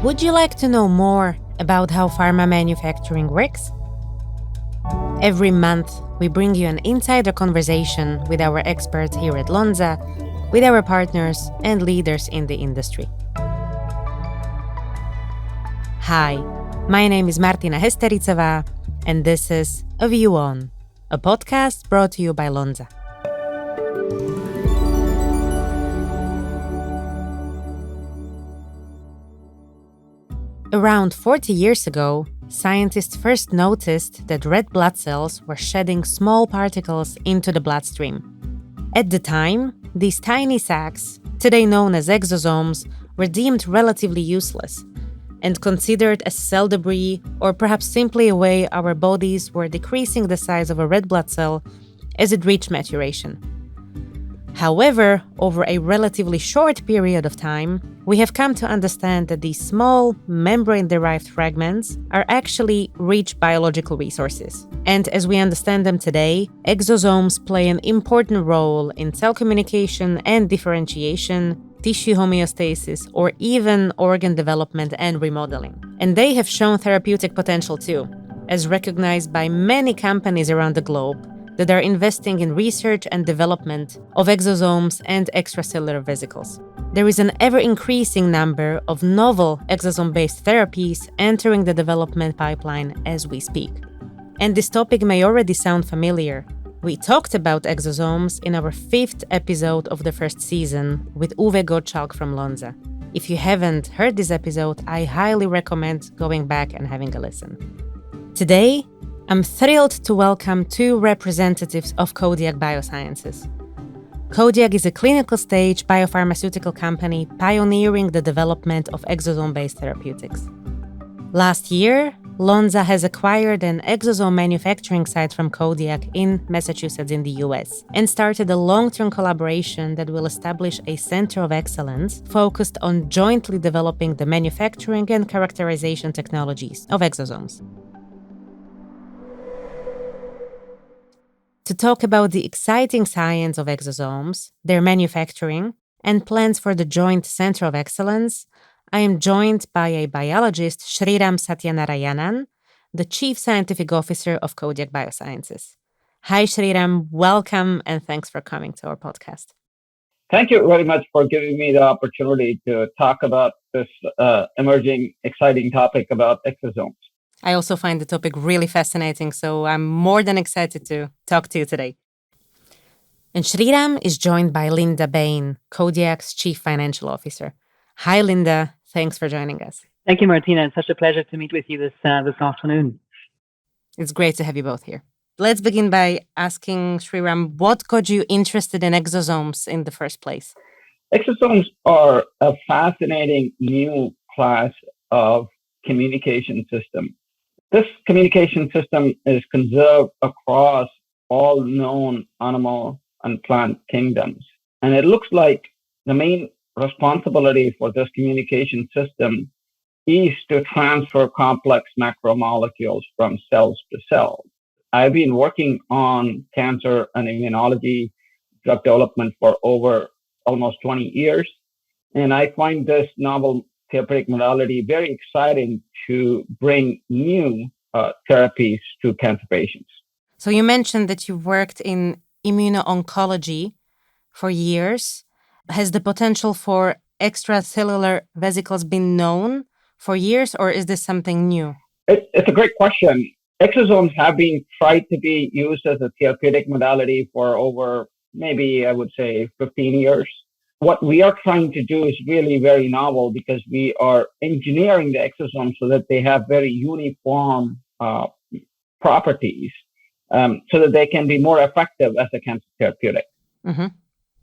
Would you like to know more about how pharma manufacturing works? Every month, we bring you an insider conversation with our experts here at Lonza, with our partners and leaders in the industry. Hi, my name is Martina Hestericová, and this is A View On, a podcast brought to you by Lonza. Around 40 years ago, scientists first noticed that red blood cells were shedding small particles into the bloodstream. At the time, these tiny sacs, today known as exosomes, were deemed relatively useless and considered as cell debris or perhaps simply a way our bodies were decreasing the size of a red blood cell as it reached maturation. However, over a relatively short period of time, we have come to understand that these small, membrane-derived fragments are actually rich biological resources. And as we understand them today, exosomes play an important role in cell communication and differentiation, tissue homeostasis, or even organ development and remodeling. And they have shown therapeutic potential too, as recognized by many companies around the globe that are investing in research and development of exosomes and extracellular vesicles. There is an ever-increasing number of novel exosome-based therapies entering the development pipeline as we speak. And this topic may already sound familiar. We talked about exosomes in our 5th episode of the first season with Uwe Gottschalk from Lonza. If you haven't heard this episode, I highly recommend going back and having a listen. Today, I'm thrilled to welcome two representatives of Kodiak BioSciences. Codiak is a clinical-stage biopharmaceutical company pioneering the development of exosome-based therapeutics. Last year, Lonza has acquired an exosome manufacturing site from Kodiak in Massachusetts in the US and started a long-term collaboration that will establish a center of excellence focused on jointly developing the manufacturing and characterization technologies of exosomes. To talk about the exciting science of exosomes, their manufacturing, and plans for the joint Center of Excellence, I am joined by a biologist, Sriram Sathyanarayanan, the Chief Scientific Officer of Kodiak BioSciences. Hi, Sriram. Welcome, and thanks for coming to our podcast. Thank you very much for giving me the opportunity to talk about this emerging, exciting topic about exosomes. I also find the topic really fascinating, so I'm more than excited to talk to you today. And Sriram is joined by Linda Bain, Kodiak's Chief Financial Officer. Hi, Linda. Thanks for joining us. Thank you, Martina. It's such a pleasure to meet with you this afternoon. It's great to have you both here. Let's begin by asking Sriram, what got you interested in exosomes in the first place? Exosomes are a fascinating new class of communication system. This communication system is conserved across all known animal and plant kingdoms. And it looks like the main responsibility for this communication system is to transfer complex macromolecules from cells to cells. I've been working on cancer and immunology drug development for over almost 20 years. And I find this novel therapeutic modality very exciting to bring new therapies to cancer patients. So you mentioned that you've worked in immuno-oncology for years. Has the potential for extracellular vesicles been known for years, or is this something new? It's a great question. Exosomes have been tried to be used as a therapeutic modality for over, maybe I would say, 15 years. What we are trying to do is really very novel because we are engineering the exosomes so that they have very uniform properties so that they can be more effective as a cancer therapeutic. Mm-hmm.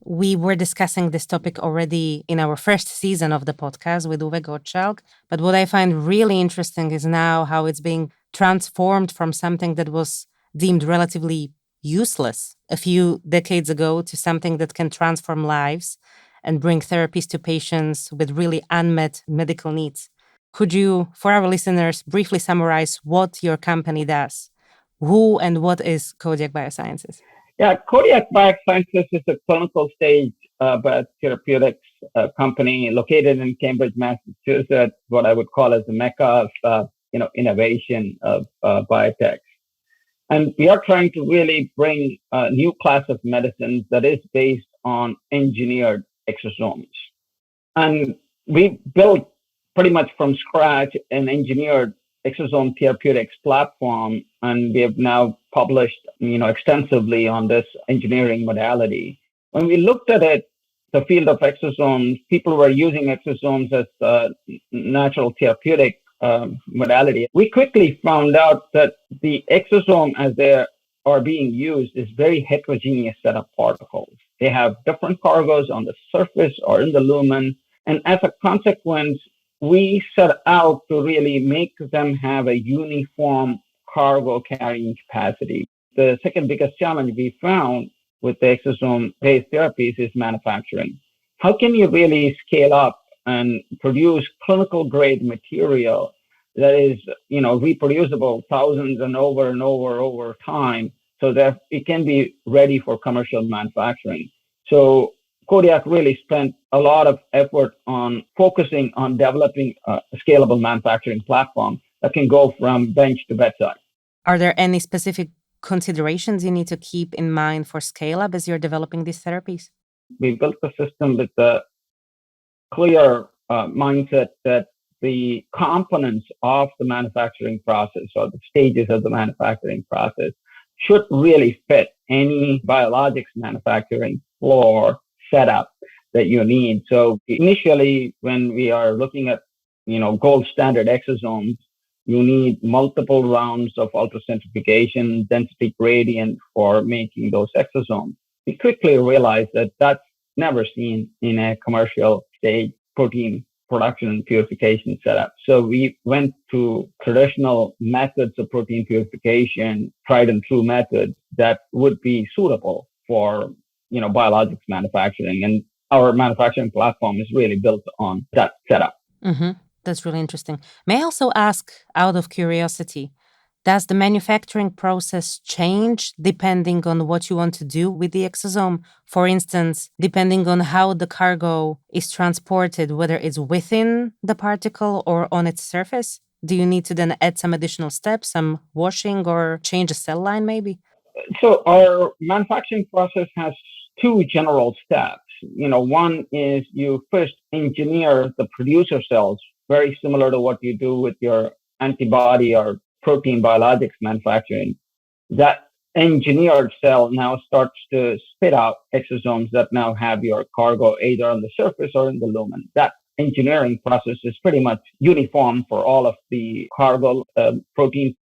We were discussing this topic already in our first season of the podcast with Uwe Gottschalk, but what I find really interesting is now how it's being transformed from something that was deemed relatively useless a few decades ago to something that can transform lives and bring therapies to patients with really unmet medical needs. Could you, for our listeners, briefly summarize what your company does? Who and what is Kodiak BioSciences? Yeah, Kodiak BioSciences is a clinical stage biotherapeutics a company located in Cambridge, Massachusetts, what I would call as the mecca of innovation of biotech. And we are trying to really bring a new class of medicines that is based on engineered exosomes. And we built pretty much from scratch an engineered exosome therapeutics platform, and we have now published, extensively on this engineering modality. When we looked at it, the field of exosomes, people were using exosomes as a natural therapeutic modality. We quickly found out that the exosome, as they are being used, is very heterogeneous set of particles. They have different cargoes on the surface or in the lumen. And as a consequence, we set out to really make them have a uniform cargo carrying capacity. The second biggest challenge we found with the exosome-based therapies is manufacturing. How can you really scale up and produce clinical grade material that is, reproducible thousands and over time, so that it can be ready for commercial manufacturing? So Kodiak really spent a lot of effort on focusing on developing a scalable manufacturing platform that can go from bench to bedside. Are there any specific considerations you need to keep in mind for scale up as you're developing these therapies? We built the system with the clear mindset that the components of the manufacturing process or the stages of the manufacturing process should really fit any biologics manufacturing floor setup that you need. So initially, when we are looking at, gold standard exosomes, you need multiple rounds of ultracentrifugation, density gradient for making those exosomes. We quickly realized that that's never seen in a commercial stage protein production and purification setup. So we went to traditional methods of protein purification, tried and true methods that would be suitable for, biologics manufacturing. And our manufacturing platform is really built on that setup. Mm-hmm. That's really interesting. May I also ask, out of curiosity, does the manufacturing process change depending on what you want to do with the exosome? For instance, depending on how the cargo is transported, whether it's within the particle or on its surface? Do you need to then add some additional steps, some washing, or change a cell line maybe? So our manufacturing process has two general steps. One is you first engineer the producer cells, very similar to what you do with your antibody or protein biologics manufacturing. That engineered cell now starts to spit out exosomes that now have your cargo either on the surface or in the lumen. That engineering process is pretty much uniform for all of the cargo proteins.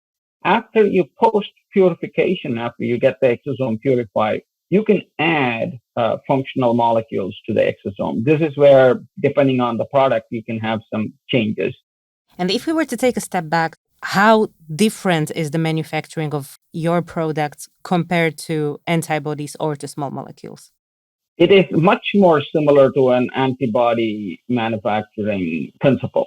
After you post purification, after you get the exosome purified, you can add functional molecules to the exosome. This is where, depending on the product, you can have some changes. And if we were to take a step back, how different is the manufacturing of your products compared to antibodies or to small molecules? It is much more similar to an antibody manufacturing principle.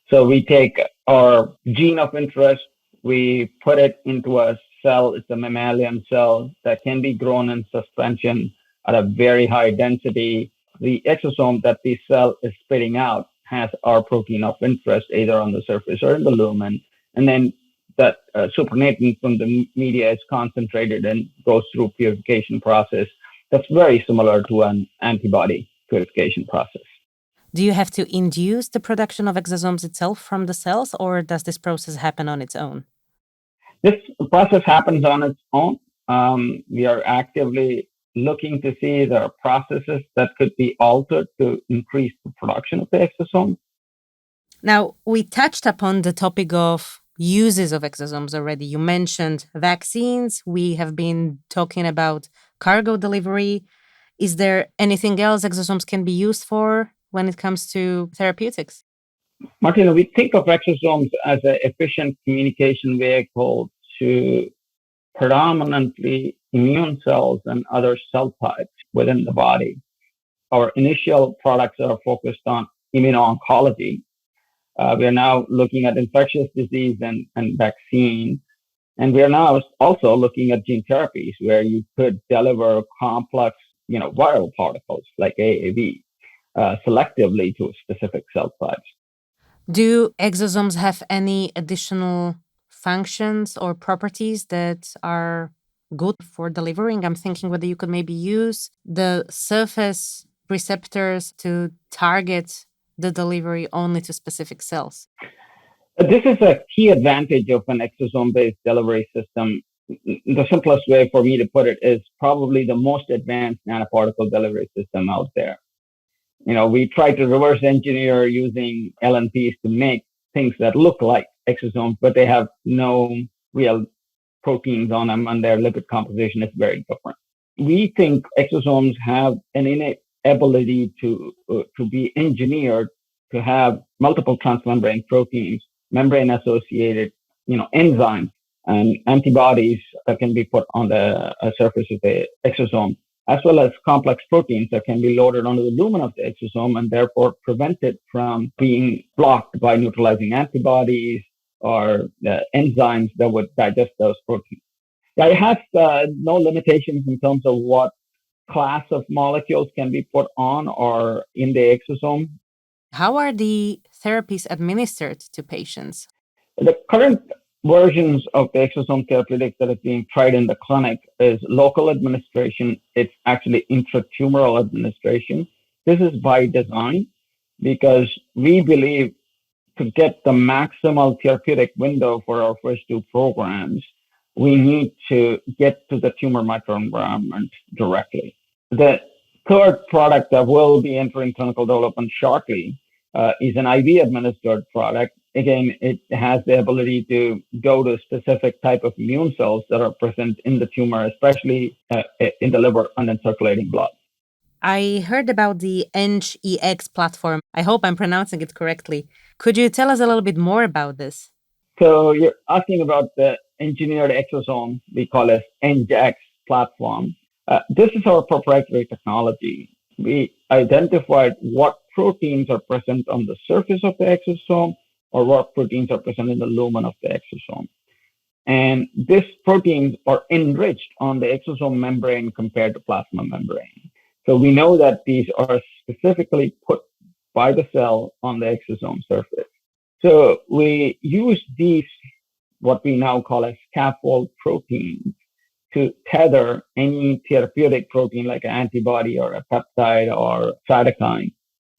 So we take our gene of interest, we put it into a cell. It's a mammalian cell that can be grown in suspension at a very high density. The exosome that the cell is spitting out has our protein of interest either on the surface or in the lumen. And then that supernatant from the media is concentrated and goes through purification process. That's very similar to an antibody purification process. Do you have to induce the production of exosomes itself from the cells, or does this process happen on its own? This process happens on its own. We are actively looking to see if there are processes that could be altered to increase the production of the exosome. Now, we touched upon the topic of uses of exosomes already. You mentioned vaccines. We have been talking about cargo delivery. Is there anything else exosomes can be used for when it comes to therapeutics? Martina, we think of exosomes as an efficient communication vehicle to predominantly immune cells and other cell types within the body. Our initial products are focused on immuno-oncology. We are now looking at infectious disease and vaccine. And we are now also looking at gene therapies where you could deliver complex, viral particles like AAV. selectively to specific cell types. Do exosomes have any additional functions or properties that are good for delivering? I'm thinking whether you could maybe use the surface receptors to target the delivery only to specific cells. This is a key advantage of an exosome-based delivery system. The simplest way for me to put it is probably the most advanced nanoparticle delivery system out there. We try to reverse engineer using LNPs to make things that look like exosomes, but they have no real proteins on them, and their lipid composition is very different. We think exosomes have an innate ability to be engineered to have multiple transmembrane proteins, membrane-associated, enzymes and antibodies that can be put on the surface of the exosome, as well as complex proteins that can be loaded onto the lumen of the exosome and therefore prevented from being blocked by neutralizing antibodies or enzymes that would digest those proteins. It has no limitations in terms of what class of molecules can be put on or in the exosome. How are the therapies administered to patients? The current versions of the exosome therapeutics that are being tried in the clinic is local administration. It's actually intratumoral administration. This is by design because we believe to get the maximal therapeutic window for our first two programs, we need to get to the tumor microenvironment directly. The third product that will be entering clinical development shortly is an IV administered product. Again, it has the ability to go to a specific type of immune cells that are present in the tumor, especially in the liver and in circulating blood. I heard about the NGEX platform. I hope I'm pronouncing it correctly. Could you tell us a little bit more about this? So you're asking about the engineered exosome, we call it NGEX platform. This is our proprietary technology. We identified what proteins are present on the surface of the exosome or what proteins are present in the lumen of the exosome. And these proteins are enriched on the exosome membrane compared to plasma membrane. So we know that these are specifically put by the cell on the exosome surface. So we use these, what we now call as scaffold proteins, to tether any therapeutic protein like an antibody or a peptide or cytokine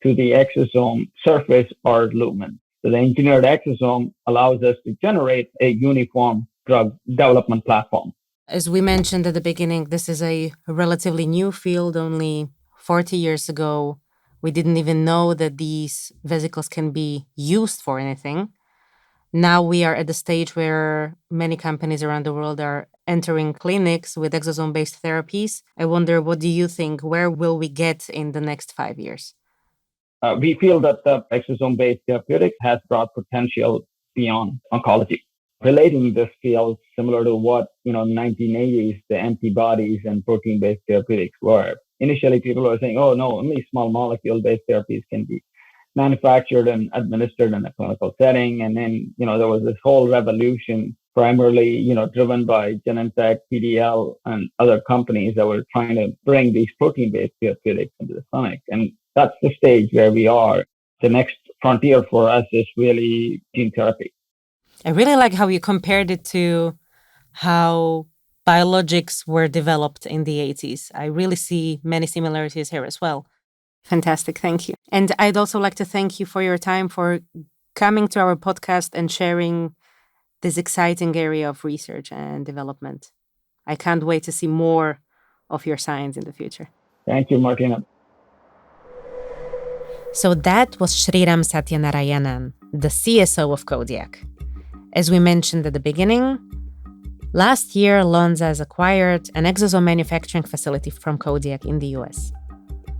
to the exosome surface or lumen. So the engineered exosome allows us to generate a uniform drug development platform. As we mentioned at the beginning, this is a relatively new field. Only 40 years ago, we didn't even know that these vesicles can be used for anything. Now we are at the stage where many companies around the world are entering clinics with exosome-based therapies. I wonder, what do you think? Where will we get in the next 5 years? We feel that the exosome-based therapeutics has broad potential beyond oncology. Relating this field similar to what, in the 1980s, the antibodies and protein-based therapeutics were. Initially, people were saying, oh, no, only small molecule-based therapies can be manufactured and administered in a clinical setting. And then, there was this whole revolution, primarily, driven by Genentech, PDL, and other companies that were trying to bring these protein-based therapeutics into the clinic. And that's the stage where we are. The next frontier for us is really gene therapy. I really like how you compared it to how biologics were developed in the 80s. I really see many similarities here as well. Fantastic. Thank you. And I'd also like to thank you for your time, for coming to our podcast and sharing this exciting area of research and development. I can't wait to see more of your science in the future. Thank you, Martina. So that was Sriram Sathyanarayanan, the CSO of Codiak. As we mentioned at the beginning, last year Lonza has acquired an exosome manufacturing facility from Kodiak in the US.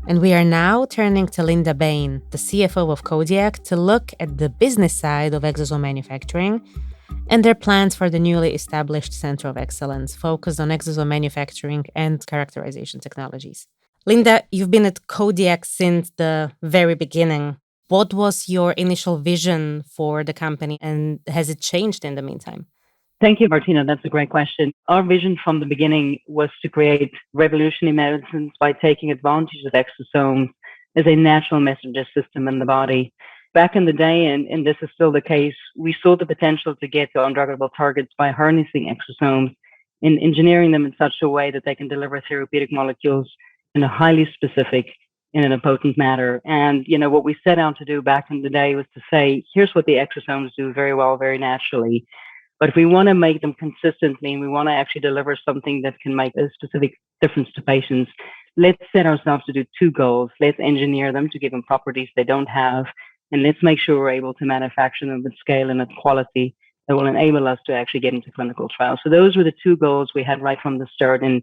And we are now turning to Linda Bain, the CFO of Kodiak, to look at the business side of exosome manufacturing and their plans for the newly established Center of Excellence focused on exosome manufacturing and characterization technologies. Linda, you've been at Kodiak since the very beginning. What was your initial vision for the company, and has it changed in the meantime? Thank you, Martina. That's a great question. Our vision from the beginning was to create revolutionary medicines by taking advantage of exosomes as a natural messenger system in the body. Back in the day, and this is still the case, we saw the potential to get to undruggable targets by harnessing exosomes and engineering them in such a way that they can deliver therapeutic molecules in a highly specific and in a potent manner. And, what we set out to do back in the day was to say, here's what the exosomes do very well, very naturally. But if we want to make them consistently and we want to actually deliver something that can make a specific difference to patients, let's set ourselves to do two goals. Let's engineer them to give them properties they don't have. And let's make sure we're able to manufacture them with scale and at quality that will enable us to actually get into clinical trials. So those were the two goals we had right from the start. And,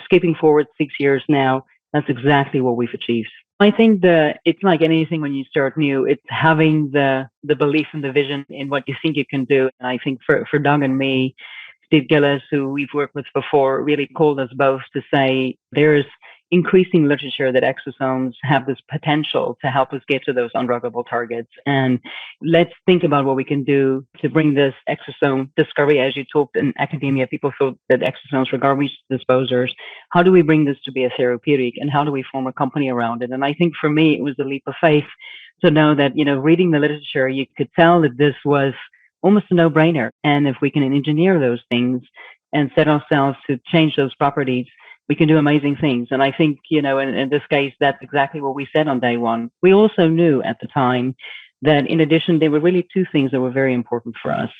skipping forward 6 years now, that's exactly what we've achieved. I think it's like anything when you start new, it's having the belief and the vision in what you think you can do. And I think for Doug and me, Steve Gillis, who we've worked with before, really called us both to say there's increasing literature that exosomes have this potential to help us get to those undruggable targets. And let's think about what we can do to bring this exosome discovery. As you talked in academia, people thought that exosomes were garbage disposers. How do we bring this to be a therapeutic, and how do we form a company around it? And I think for me, it was a leap of faith to know that, reading the literature, you could tell that this was almost a no-brainer. And if we can engineer those things and set ourselves to change those properties, we can do amazing things. And I think, in this case, that's exactly what we said on day one. We also knew at the time that in addition, there were really two things that were very important for us.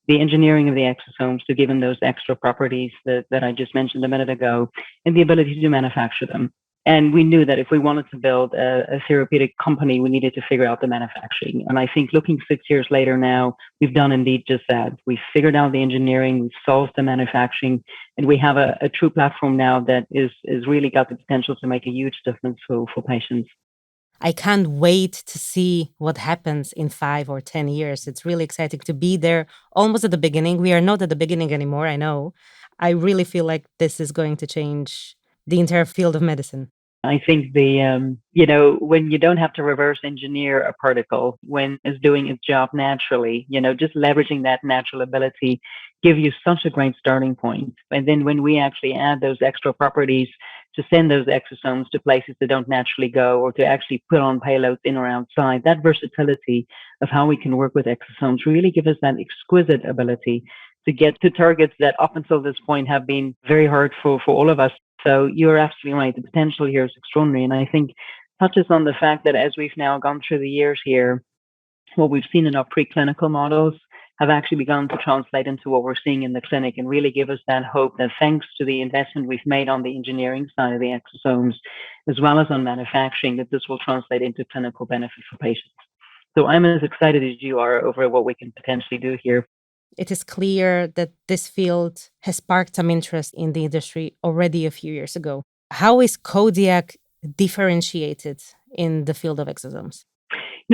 The engineering of the exosomes to give them those extra properties that I just mentioned a minute ago, and the ability to manufacture them. And we knew that if we wanted to build a therapeutic company, we needed to figure out the manufacturing. And I think looking 6 years later now, we've done indeed just that. We've figured out the engineering, we've solved the manufacturing, and we have a true platform now that is really got the potential to make a huge difference for patients. I can't wait to see what happens in 5 or 10 years. It's really exciting to be there almost at the beginning. We are not at the beginning anymore, I know. I really feel like this is going to change the entire field of medicine. I think when you don't have to reverse engineer a particle, when it's doing its job naturally, just leveraging that natural ability give you such a great starting point. And then when we actually add those extra properties to send those exosomes to places that don't naturally go, or to actually put on payloads in or outside, that versatility of how we can work with exosomes really give us that exquisite ability to get to targets that up until this point have been very hard for all of us. So you're absolutely right. The potential here is extraordinary. And I think touches on the fact that as we've now gone through the years here, what we've seen in our preclinical models have actually begun to translate into what we're seeing in the clinic, and really give us that hope that thanks to the investment we've made on the engineering side of the exosomes, as well as on manufacturing, that this will translate into clinical benefit for patients. So I'm as excited as you are over what we can potentially do here. It is clear that this field has sparked some interest in the industry already a few years ago. How is Kodiak differentiated in the field of exosomes?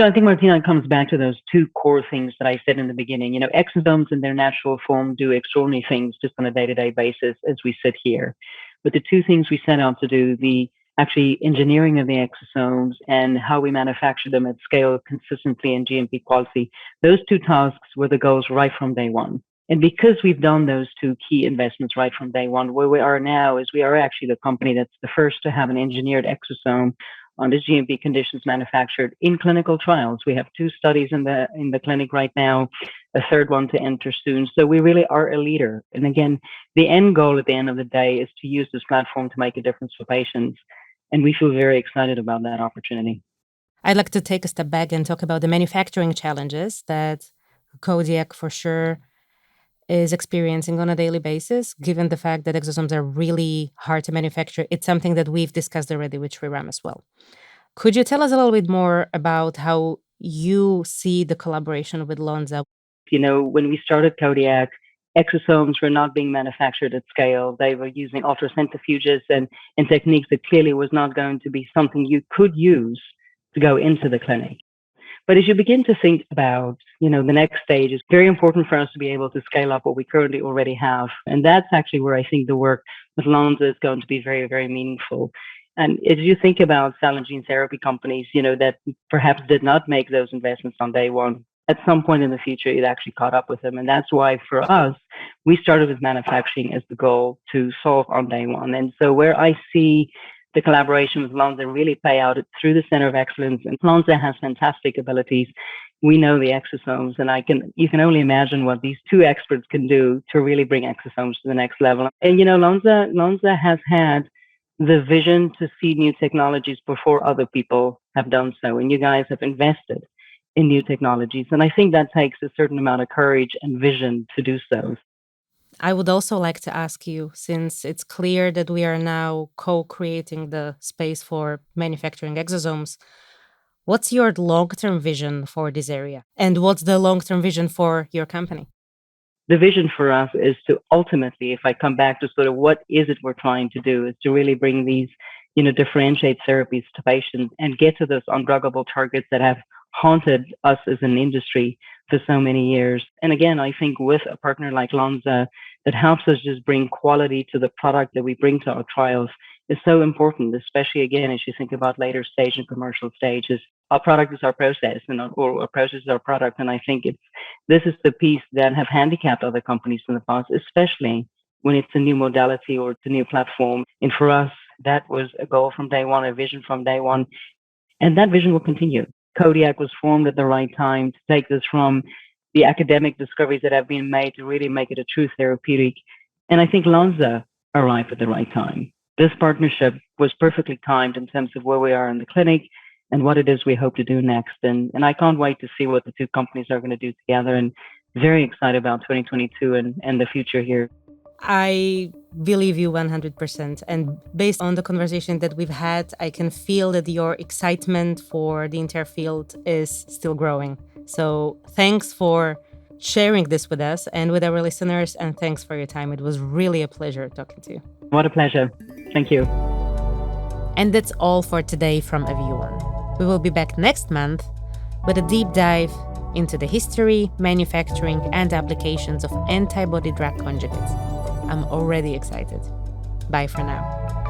I think, Martina, it comes back to those two core things that I said in the beginning. Exosomes in their natural form do extraordinary things just on a day-to-day basis as we sit here. But the two things we set out to do, the actually engineering of the exosomes and how we manufacture them at scale consistently in GMP quality, those two tasks were the goals right from day one. And because we've done those two key investments right from day one, where we are now is we are actually the company that's the first to have an engineered exosome under GMP conditions manufactured in clinical trials. We have 2 studies in the clinic right now, a third one to enter soon. So we really are a leader. And again, the end goal at the end of the day is to use this platform to make a difference for patients. And we feel very excited about that opportunity. I'd like to take a step back and talk about the manufacturing challenges that Kodiak for sure is experiencing on a daily basis, given the fact that exosomes are really hard to manufacture. It's something that we've discussed already with Sriram as well. Could you tell us a little bit more about how you see the collaboration with Lonza? When we started Kodiak, exosomes were not being manufactured at scale. They were using ultracentrifuges and techniques that clearly was not going to be something you could use to go into the clinic. But as you begin to think about, the next stage, it's very important for us to be able to scale up what we currently already have. And that's actually where I think the work with Lonza is going to be very, very meaningful. And as you think about cell and gene therapy companies, that perhaps did not make those investments on day one, at some point in the future, it actually caught up with them. And that's why for us, we started with manufacturing as the goal to solve on day one. And so where I see the collaboration with Lonza really pay out through the Center of Excellence. And Lonza has fantastic abilities. We know the exosomes, and you can only imagine what these two experts can do to really bring exosomes to the next level. And Lonza has had the vision to see new technologies before other people have done so, and you guys have invested in new technologies. And I think that takes a certain amount of courage and vision to do so. I would also like to ask you, since it's clear that we are now co-creating the space for manufacturing exosomes, what's your long-term vision for this area? And what's the long-term vision for your company? The vision for us is to ultimately, if I come back to sort of what is it we're trying to do, is to really bring these, differentiate therapies to patients and get to those undruggable targets that have haunted us as an industry for so many years. And again, I think with a partner like Lonza that helps us just bring quality to the product that we bring to our trials is so important, especially again, as you think about later stage and commercial stages. Our product is our process, or our process is our product. And I think this is the piece that have handicapped other companies in the past, especially when it's a new modality or it's a new platform. And for us, that was a goal from day one, a vision from day one. And that vision will continue. Codiak was formed at the right time to take this from the academic discoveries that have been made to really make it a true therapeutic. And I think Lonza arrived at the right time. This partnership was perfectly timed in terms of where we are in the clinic and what it is we hope to do next. And I can't wait to see what the two companies are going to do together, and very excited about 2022 and the future here. I believe you 100%. And based on the conversation that we've had, I can feel that your excitement for the entire field is still growing. So thanks for sharing this with us and with our listeners, and thanks for your time. It was really a pleasure talking to you. What a pleasure. Thank you. And that's all for today from A Viewer. We will be back next month with a deep dive into the history, manufacturing, and applications of antibody drug conjugates. I'm already excited. Bye for now.